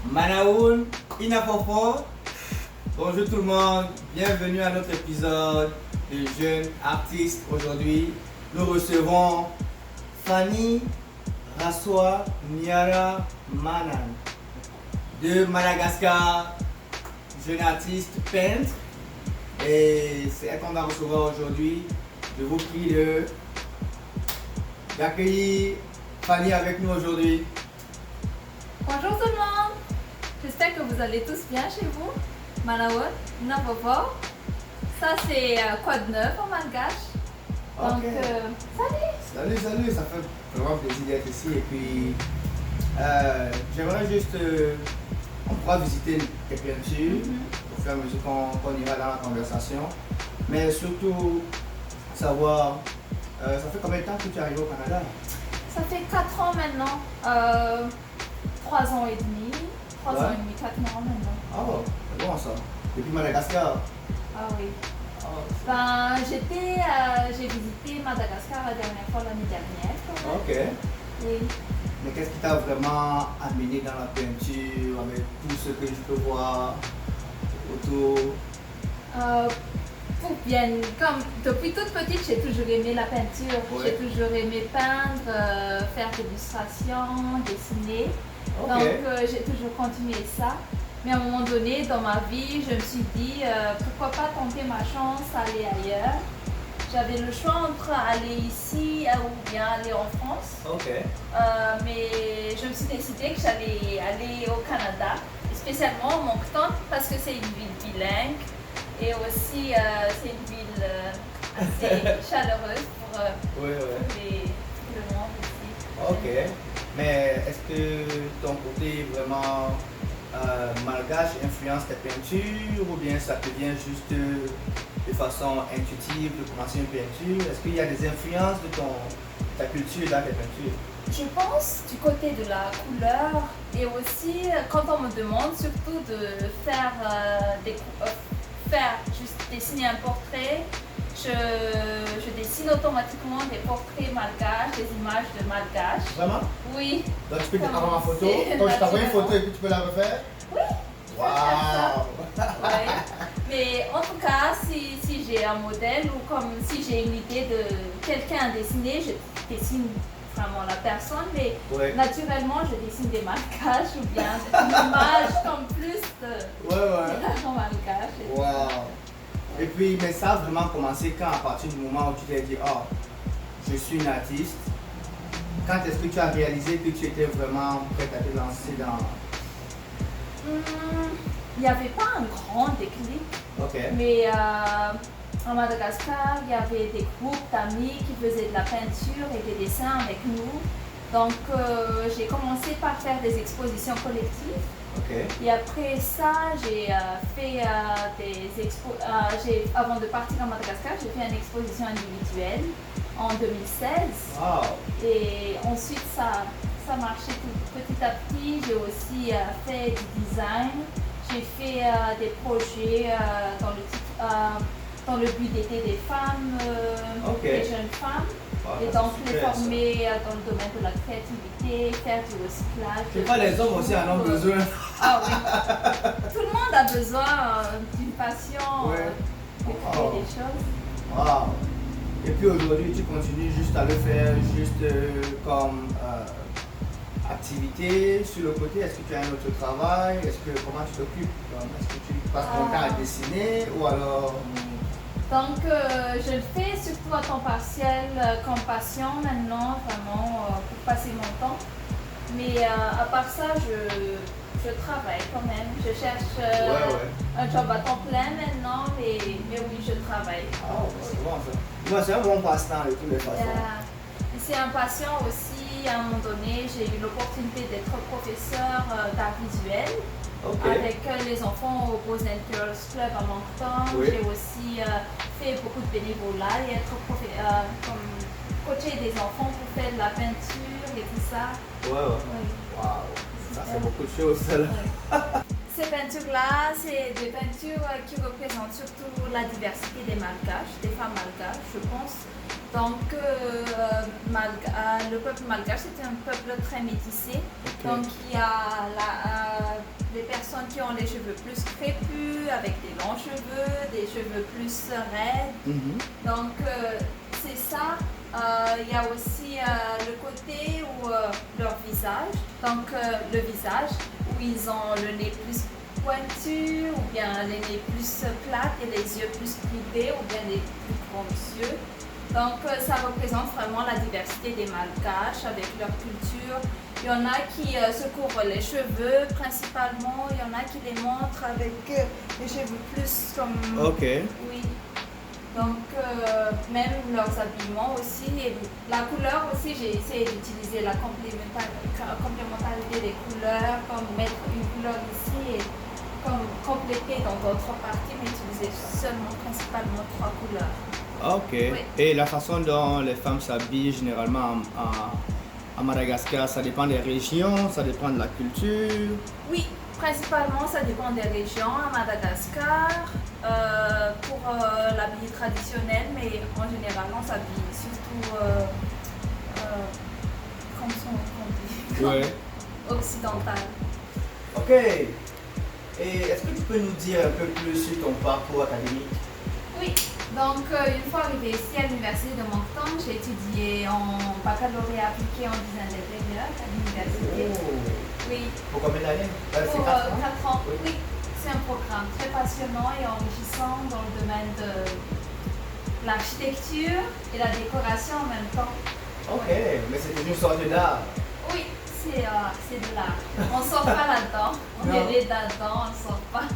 Manaoun, Inafofo. Bonjour tout le monde, bienvenue à notre épisode de Jeunes Artistes. Aujourd'hui, nous recevons Fanny Rassoa Miara Manan de Madagascar, jeune artiste peintre. Et c'est elle qu'on va recevoir aujourd'hui. Je vous prie d'accueillir Fanny avec nous aujourd'hui. Bonjour tout le monde, j'espère que vous allez tous bien chez vous. Manaoun, Inafofo. Ça c'est quoi de neuf en malgache. Donc, Salut, ça fait vraiment plaisir d'être ici. Et puis, j'aimerais juste, on pourra visiter tes peintures au fur et à mesure qu'on ira dans la conversation. Mais surtout, savoir, ça fait combien de temps que tu es arrivé au Canada? Ça fait 4 ans maintenant, 3 ans et demi, 3 ans et demi, 4 ans maintenant. Oh, c'est bon ça. Depuis Madagascar? Ah oui. Oh. Ben, j'ai visité Madagascar la dernière fois l'année dernière. Quand même. Ok. Oui. Mais qu'est-ce qui t'a vraiment amené dans la peinture avec tout ce que je peux voir autour? Comme depuis toute petite, j'ai toujours aimé la peinture. Ouais. J'ai toujours aimé peindre, faire des illustrations, dessiner. Ok. Donc j'ai toujours continué ça. Mais à un moment donné dans ma vie, je me suis dit pourquoi pas tenter ma chance, aller ailleurs. J'avais le choix entre aller ici ou bien aller en France. Ok. Mais je me suis décidée que j'allais aller au Canada, spécialement au Moncton parce que c'est une ville bilingue et aussi c'est une ville assez chaleureuse pour le monde ici. Ok. Mais est-ce que ton côté vraiment malgache influence tes peintures ou bien ça te vient juste de façon intuitive de commencer une peinture? Est-ce qu'il y a des influences de ta culture dans tes peintures? Je pense du côté de la couleur et aussi quand on me demande surtout de faire juste dessiner un portrait, je dessine automatiquement des portraits malgaches, des images de malgaches. Vraiment? Oui. Donc tu peux t'envoyer ma photo, C'est quand je t'envoie une naturellement. photo et puis tu peux la refaire? Oui. Waouh! Ouais. Mais en tout cas, si j'ai un modèle ou comme si j'ai une idée de quelqu'un à dessiner, je dessine vraiment la personne, mais Ouais. naturellement je dessine des malgaches ou bien une image comme plus de Ouais. malgache. Waouh! Et puis, mais ça a vraiment commencé quand, à partir du moment où tu t'es dit, oh, je suis une artiste, quand est-ce que tu as réalisé que tu étais vraiment prête à te lancer dans... Il n'y avait pas un grand déclic, Ok. mais à Madagascar, il y avait des groupes d'amis qui faisaient de la peinture et des dessins avec nous. Donc j'ai commencé par faire des expositions collectives. Ok. Et après ça, j'ai fait des expos. Avant de partir à Madagascar, j'ai fait une exposition individuelle en 2016. Wow. Et ensuite, ça marchait petit à petit. J'ai aussi fait du design. J'ai fait des projets dans le but d'aider des femmes, Ok. des jeunes femmes. Wow, Et ça, donc c'est les super, ça. former dans le domaine de la créativité, faire du recyclage. Je sais pas, les hommes aussi en ont besoin. Ah oui. Tout le monde a besoin d'une passion Ouais. de créer Wow. des choses. Wow. Et puis aujourd'hui, tu continues juste à le faire, juste comme activité sur le côté. Est-ce que tu as un autre travail? Comment tu t'occupes? Est-ce que tu passes ton temps à dessiner ou alors... Donc je le fais surtout à temps partiel comme passion maintenant, vraiment pour passer mon temps. Mais à part ça, je travaille quand même. Je cherche un job à temps plein maintenant, mais oui, je travaille. Ah, c'est bon ça. Moi, c'est un bon passe-temps de toutes les façons. C'est un passion aussi. À un moment donné, j'ai eu l'opportunité d'être professeur d'art visuel. Ok. Avec les enfants au Boys and Girls Club à Moncton. Oui. J'ai aussi fait beaucoup de bénévolat et comme coacher des enfants pour faire de la peinture et tout ça. Ouais. Oui. Waouh. Ça fait beaucoup de choses, ça là. Oui. Ces peintures-là, c'est des peintures qui représentent surtout la diversité des malgaches, des femmes malgaches, je pense. Donc, le peuple malgache, c'est un peuple très métissé. Ok. Donc, il y a cheveux plus crépus, avec des longs cheveux, des cheveux plus raides. Donc c'est ça. Il y a aussi le côté où leur visage, donc le visage où ils ont le nez plus pointu ou bien les nez plus plates et les yeux plus clippés ou bien les plus grands yeux. Donc ça représente vraiment la diversité des Malgaches avec leur culture. Il y en a qui se couvrent les cheveux principalement, il y en a qui les montrent avec les cheveux plus comme... Ok. Oui. Donc même leurs habillements aussi, et la couleur aussi, j'ai essayé d'utiliser la complémentarité des couleurs, comme mettre une couleur ici et comme compléter dans d'autres parties, mais utiliser seulement principalement 3 couleurs. Ok. Oui. Et la façon dont les femmes s'habillent généralement à Madagascar, ça dépend des régions, ça dépend de la culture? Oui, principalement ça dépend des régions à Madagascar pour l'habit traditionnel, mais en général on s'habille surtout comme son Ouais. occidental. Ok. Et est-ce que tu peux nous dire un peu plus sur ton parcours académique? Oui, donc une fois arrivée ici à l'université de Moncton, j'ai étudié en baccalauréat appliqué en design d'intérieur à l'université. Oh. Oui. Pour combien d'années? C'est Pour 4 ans? 4 ans. Oui. Oui, c'est un programme très passionnant et enrichissant dans le domaine de l'architecture et la décoration en même temps. Ok, mais c'est une sorte d'art. Oui, c'est de l'art. On ne sort pas là-dedans. On Non. est les là-dedans, on ne sort pas.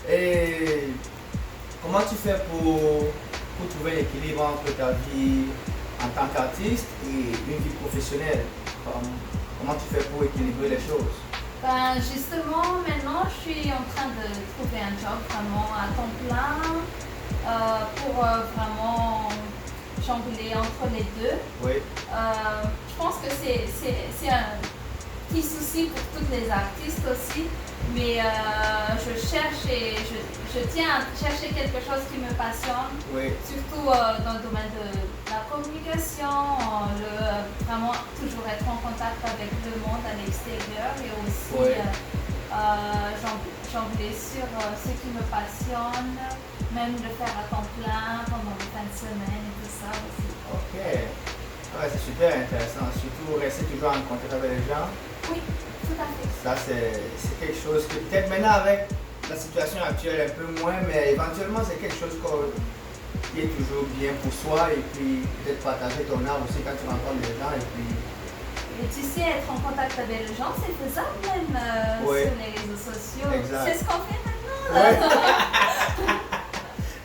Et comment tu fais pour trouver l'équilibre entre ta vie en tant qu'artiste et une vie professionnelle? Comment tu fais pour équilibrer les choses? Ben, justement, maintenant, je suis en train de trouver un job vraiment à temps plein pour vraiment jongler entre les deux. Oui. Je pense que c'est un petit souci pour tous les artistes aussi, mais je cherche et je tiens à chercher quelque chose qui me passionne, Oui. surtout dans le domaine de la communication, vraiment toujours être en contact avec le monde à l'extérieur et aussi Oui. jongler sur ce qui me passionne, même le faire à temps plein pendant les fins de semaine et tout ça aussi. Ok. Ouais, c'est super intéressant. Surtout rester toujours en contact avec les gens. Oui, tout à fait. Ça, c'est quelque chose que peut-être maintenant avec la situation actuelle un peu moins, mais éventuellement c'est quelque chose qui est toujours bien pour soi et puis peut-être partager ton art aussi quand tu rencontres des gens et puis... Et tu sais, être en contact avec les gens, c'est faisable même Oui. sur les réseaux sociaux. Exact. C'est ce qu'on fait maintenant. Ouais.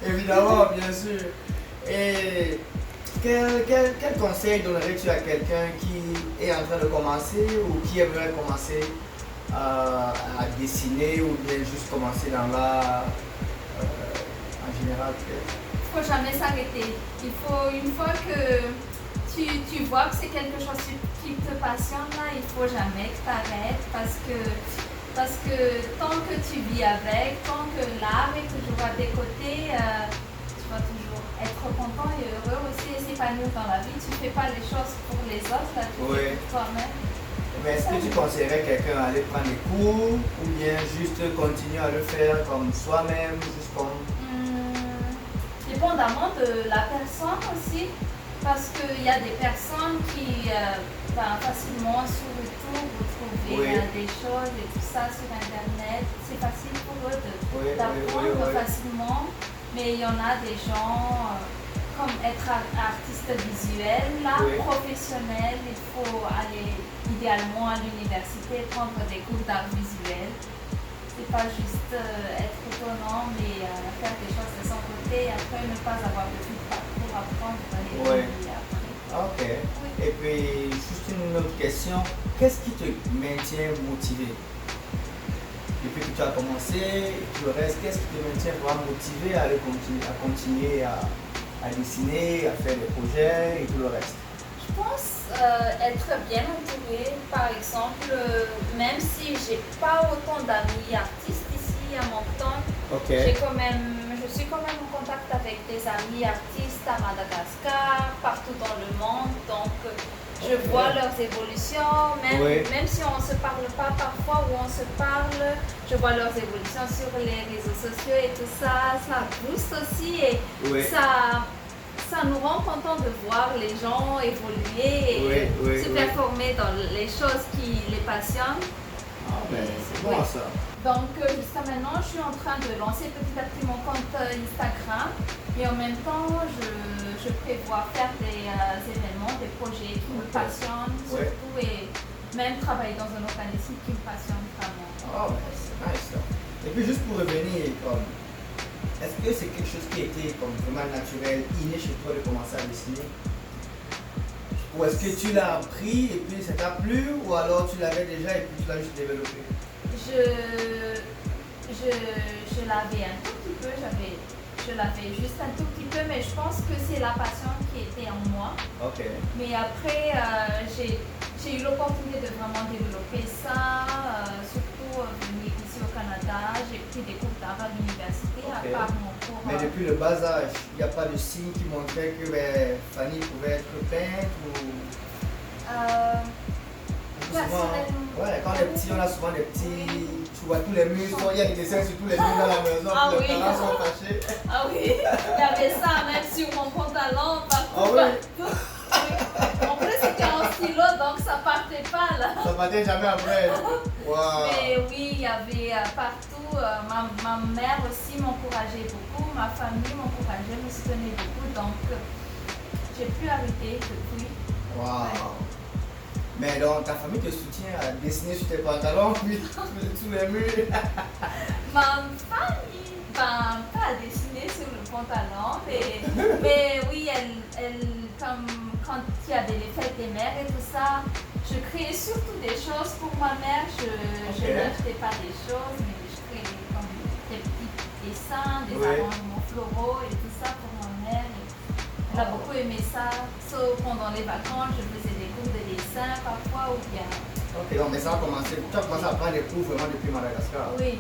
Évidemment, bien sûr. Et quel conseil donnerais-tu à quelqu'un qui est en train de commencer ou qui aimerait commencer à dessiner ou bien juste commencer dans l'art en général peut-être? Il ne faut jamais s'arrêter. Il faut, une fois que tu vois que c'est quelque chose qui te passionne, là, il ne faut jamais que tu arrêtes parce que tant que tu vis avec, tant que l'art est toujours à tes côtés, tu vas toujours être content et heureux aussi et s'épanouir dans la vie. Tu ne fais pas les choses pour les autres, là, tu Oui. fais pour toi-même. Mais est-ce que tu conseillerais quelqu'un à aller prendre des cours ou bien juste continuer à le faire comme soi-même, juste comme... Dépendamment de la personne aussi, parce qu'il y a des personnes qui facilement sur YouTube vous trouvez Oui. des choses et tout ça sur Internet. C'est facile pour eux Oui, d'apprendre oui. facilement, mais il y en a des gens comme être artiste visuel, là, Oui. professionnel, il faut aller idéalement à l'université prendre des cours d'art visuel. C'est pas juste être autonome et faire des choses de son côté et après ne pas avoir de feedback pour apprendre les Ouais. données après. Ok. Oui. Et puis, juste une autre question. Qu'est-ce qui te maintient motivé? Depuis que tu as commencé, tout le reste, qu'est-ce qui te maintient vraiment motivé à continuer à dessiner, à faire des projets et tout le reste? Je pense être bien entourée, par exemple, même si j'ai pas autant d'amis artistes ici à Moncton, Ok. je suis quand même en contact avec des amis artistes à Madagascar, partout dans le monde, donc Je vois leurs évolutions, même si on ne se parle pas parfois ou on se parle, je vois leurs évolutions sur les réseaux sociaux et tout ça. Ça booste aussi et ça nous rend content de voir les gens évoluer et se performer dans les choses qui les passionnent. C'est bon ça. Donc jusqu'à maintenant, je suis en train de lancer petit à petit mon compte Instagram et en même temps, je prévois faire des événements, des projets qui me passionnent surtout et même travailler dans un organisme qui me passionne vraiment. C'est nice ça. Et puis juste pour revenir, est-ce que c'est quelque chose qui était vraiment naturel, inné chez toi de commencer à dessiner? Ou est-ce que tu l'as appris et puis ça t'a plu ou alors tu l'avais déjà et puis tu l'as juste développé? Je l'avais un tout petit peu, je l'avais juste un tout petit peu, mais je pense que c'est la passion qui était en moi. Mais après, j'ai eu l'opportunité de vraiment développer ça, surtout venir ici au Canada. J'ai pris des cours d'art à l'université à part mon cours. Mais depuis le bas âge, il n'y a pas de signe qui montrait que Fanny pouvait être peintre ou... Quand on est petit, on a souvent des petits. Tu vois tous les murs, il y a des dessins sur tous les murs dans la maison, les parents sont fâchés. Ah oui, il y avait ça même sur mon pantalon, partout. En plus, c'était en stylo, donc ça partait pas là. Ça partait jamais après. Mais oui, il y avait partout. Ma mère aussi m'encourageait beaucoup, ma famille m'encourageait, me soutenait beaucoup, donc j'ai pu arrêter depuis. Mais donc ta famille te soutient à dessiner sur tes pantalons, puis sous les murs? Ma famille, pas à dessiner sur le pantalon, mais oui, elle comme quand il y avait les fêtes des mères et tout ça, je créais surtout des choses pour ma mère. Je n'achetais pas des choses, mais je créais comme des petits dessins, des arrangements floraux et tout ça pour ma mère. Elle a beaucoup aimé ça. Pendant les vacances, je faisais des cours de dessin parfois ou bien. Donc mais ça a commencé. Tu as commencé à prendre des cours vraiment depuis Madagascar? Oui.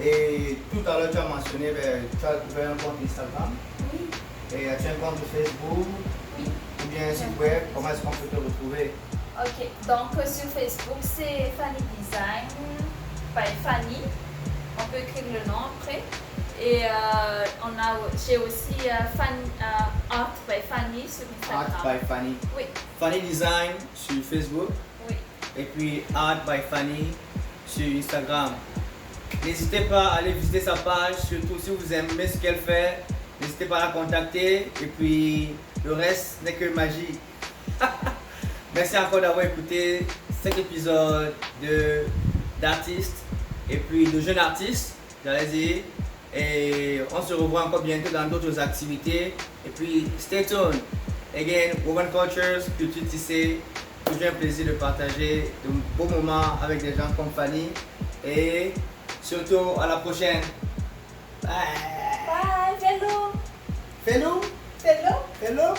Et tout à l'heure, tu as mentionné que tu as ouvert un compte Instagram. Oui. Et as-tu un compte Facebook? Oui. Ou bien un site web? Comment est-ce qu'on peut te retrouver? Donc sur Facebook, c'est Fanny Design by Fanny. On peut écrire le nom après. Et j'ai aussi Art by Fanny sur Instagram. Art by Fanny. Oui. Fanny Design sur Facebook. Oui. Et puis Art by Fanny sur Instagram. N'hésitez pas à aller visiter sa page, surtout si vous aimez ce qu'elle fait. N'hésitez pas à la contacter. Et puis le reste n'est que magie. Merci encore d'avoir écouté cet épisode d'artistes et puis de jeunes artistes, j'allais dire. Et on se revoit encore bientôt dans d'autres activités. Et puis, stay tuned. Again, Woven Cultures, culture tissée. Toujours un plaisir de partager de beaux moments avec des gens comme Fanny. Et surtout, à la prochaine. Bye. Bye, hello. Hello. Hello. Hello.